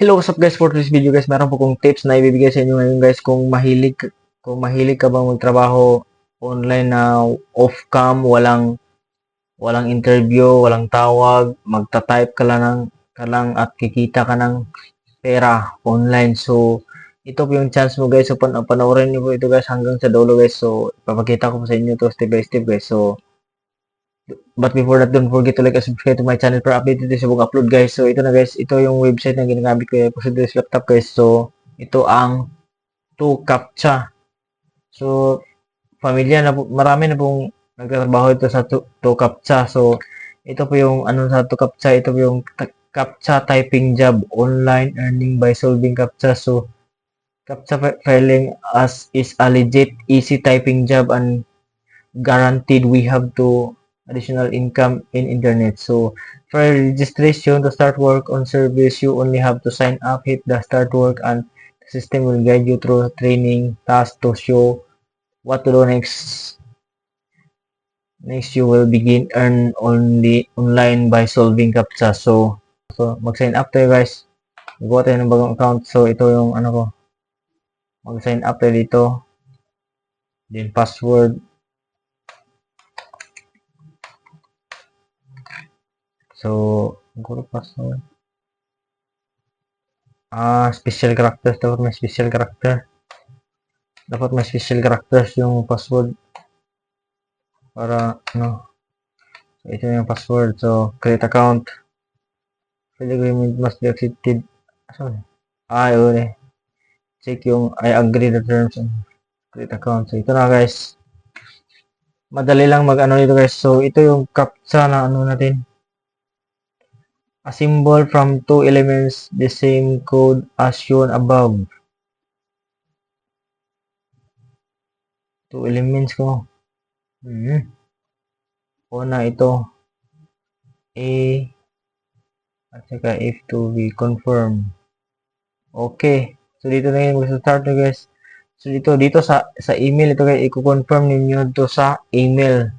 Hello, what's up guys? For this video guys, meron po kong tips na ibibigay sa inyo ngayon guys kung mahilig ka bang magtrabaho online na off-cam, walang interview, walang tawag, magta-type ka lang at kikita ka ng pera online. So, ito po yung chance mo guys. So, panoorin niyo po ito guys hanggang sa dulo guys. So, ipapakita ko po sa inyo to step by step guys. So, but before that, don't forget to like and subscribe to my channel para updated sa mga upload guys. So, ito na guys. Ito yung website na ginagamit ko po sa this laptop guys. So, ito ang 2CAPTCHA. So, marami na pong nagtatrabaho ito sa 2CAPTCHA. So, ito po yung ano sa 2CAPTCHA. Ito po yung CAPTCHA typing job. Online earning by solving CAPTCHA. So, CAPTCHA filing is a legit easy typing job and guaranteed we have to additional income in internet. So for registration to start work on service, you only have to sign up, hit the start work, and the system will guide you through training tasks to show what to do next. Next, you will begin earn only online by solving CAPTCHA. So mag-sign up tayo guys. Magawa tayo ng bagong account. So ito yung ano ko. Mag-sign up tayo dito. Then password. So, guru password. Special characters. Dapat may special character. Dapat may special characters yung password. Para, ano. So, ito yung password. So, create account. Field agreement must be accepted. Sorry. Yun eh. Check yung I agree the terms and create account. So, ito na guys. Madali lang mag-ano dito guys. So, ito yung CAPTCHA na ano natin. A symbol from two elements, the same code as shown above. Two elements ko. Una ito. A at saka F2B confirm. Okay. So, dito na yung mag-start na guys. So, dito sa email ito guys. I-confirm ninyo ito sa email.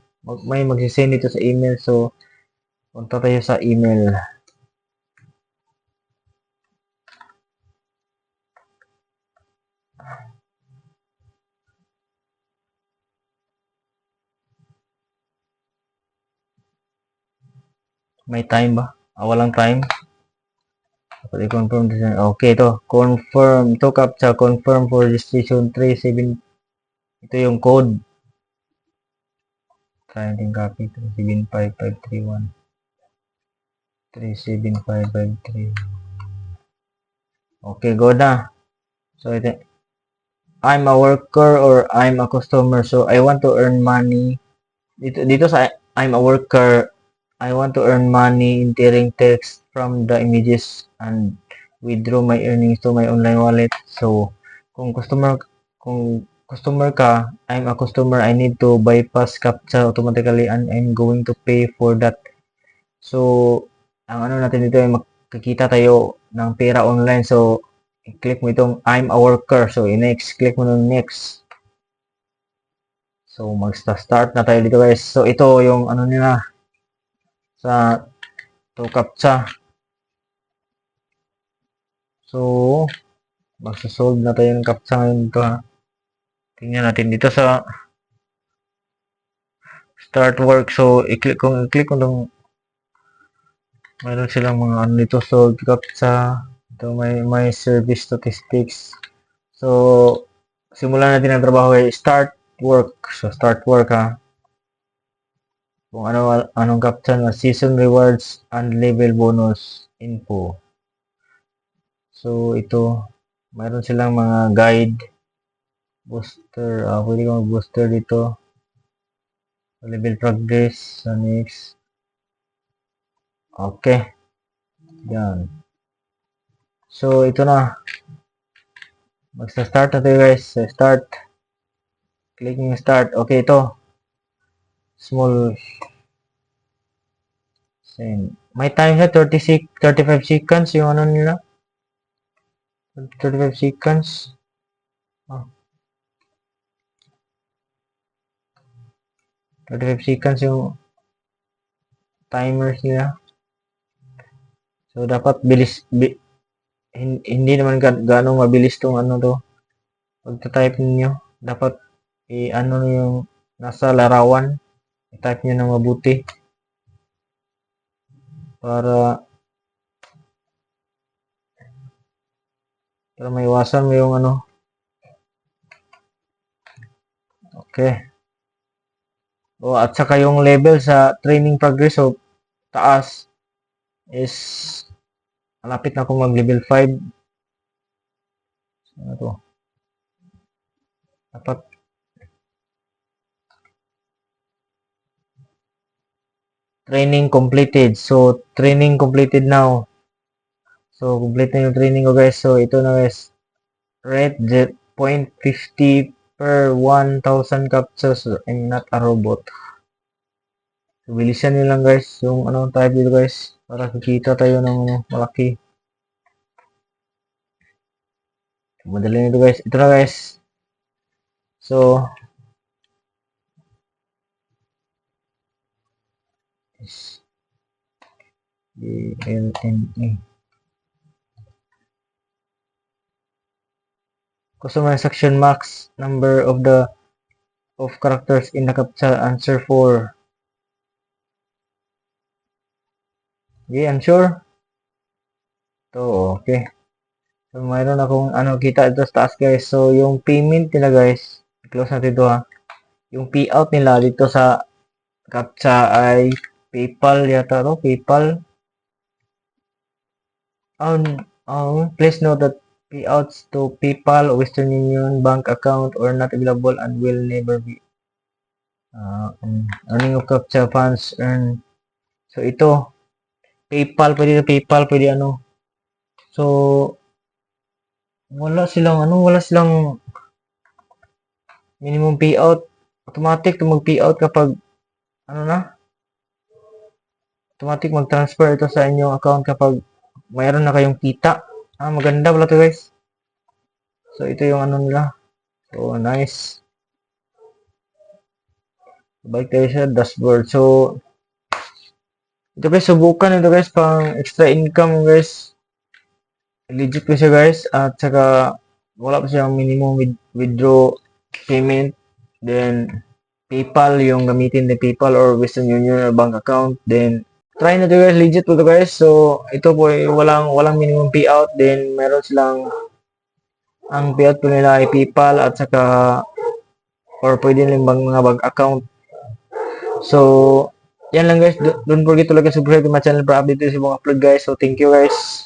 May magsisend ito sa email. So, punta tayo sa email. May time ba? Walang time. Dapat i-confirm din. Okay, ito. Confirm. Ito CAPTCHA. Confirm for registration 37. Ito yung code. Try natin copy. 375531. 37553. Okay, go na. So, ito. I'm a worker or I'm a customer. So, I want to earn money. Dito sa I'm a worker, I want to earn money entering text from the images and withdraw my earnings to my online wallet. So, kung customer ka, I'm a customer, I need to bypass CAPTCHA automatically and I'm going to pay for that. So, ang ano natin dito ay makikita tayo ng pera online. So, i-click mo itong I'm a worker. So, next, click mo ng next. So, mag-start na tayo dito guys. So, ito yung ano nila sa 2CAPTCHA. So, magsasolve na tayo ng CAPTCHA ngayon dito ha. Tingnan natin dito sa start work. So, i-click ko lang mayroon silang mga ano dito. Solve CAPTCHA. Ito may service statistics. So, simulan natin ang trabaho ay start work. So, start work ha. Kung anong CAPTCHA na season rewards and level bonus info. So, ito, mayroon silang mga guide, booster, pwede kang mag-booster dito. Level progress, sa next. Okay. Yan. So, ito na. Magsa-start na tayo guys. Start. Clicking start. Okay, ito. Small. Send. May time na 35 seconds yung ano nila. 35 seconds. 35 seconds yung timers nila. So, dapat hindi naman ganong mabilis tong ano to. Pagta-type ninyo, dapat i-ano nyo yung nasa larawan, i-type nyo ng mabuti para maiwasan mo yung ano. Okay. O, at saka yung level sa training progress, so taas is malapit na akong mag level 5. Ano to? Dapat training completed. So, training completed now. So, complete na yung training ko guys. So, ito na guys. Rate 0.50 per 1,000 captures. I'm not a robot. So, bilisan nyo lang guys. Yung ano type dito guys. Para kikita tayo ng ano, malaki. Madali nito guys. Ito na guys. So, DLNA. Customer section max number of the characters in the captcha answer 4. Okay, answer. To, okay. So, mayroon akong ano kita dito sa taas guys. So, yung payment nila guys, close natin ito ha. Yung payout nila dito sa captcha ay PayPal yata to, PayPal. Please note that payouts to PayPal, Western Union bank account are not available and will never be. Earning of captcha funds earned. So, ito, PayPal, pwede ano. So, wala silang minimum payout. Automatic to mag-payout kapag, ano na, automatic mag-transfer ito sa inyong account kapag mayroon na kayong kita. Maganda pala to guys. So, ito yung ano nila. So, nice. Balik tayo sa dashboard. So, ito guys, subukan ito guys, pang extra income guys. Legit ko siya guys. At saka, wala pa siyang minimum withdraw payment. Then, PayPal, yung gamitin ni PayPal or Western Union or bank account. Then, try na ito guys, legit po ito guys. So, ito po ay walang minimum payout. Then, meron silang, ang payout po nila ay PayPal at saka, or pwede nilang mga bank account. So, yan lang guys. Don't forget to like and subscribe to my channel para update sa mga upload guys. So, thank you guys.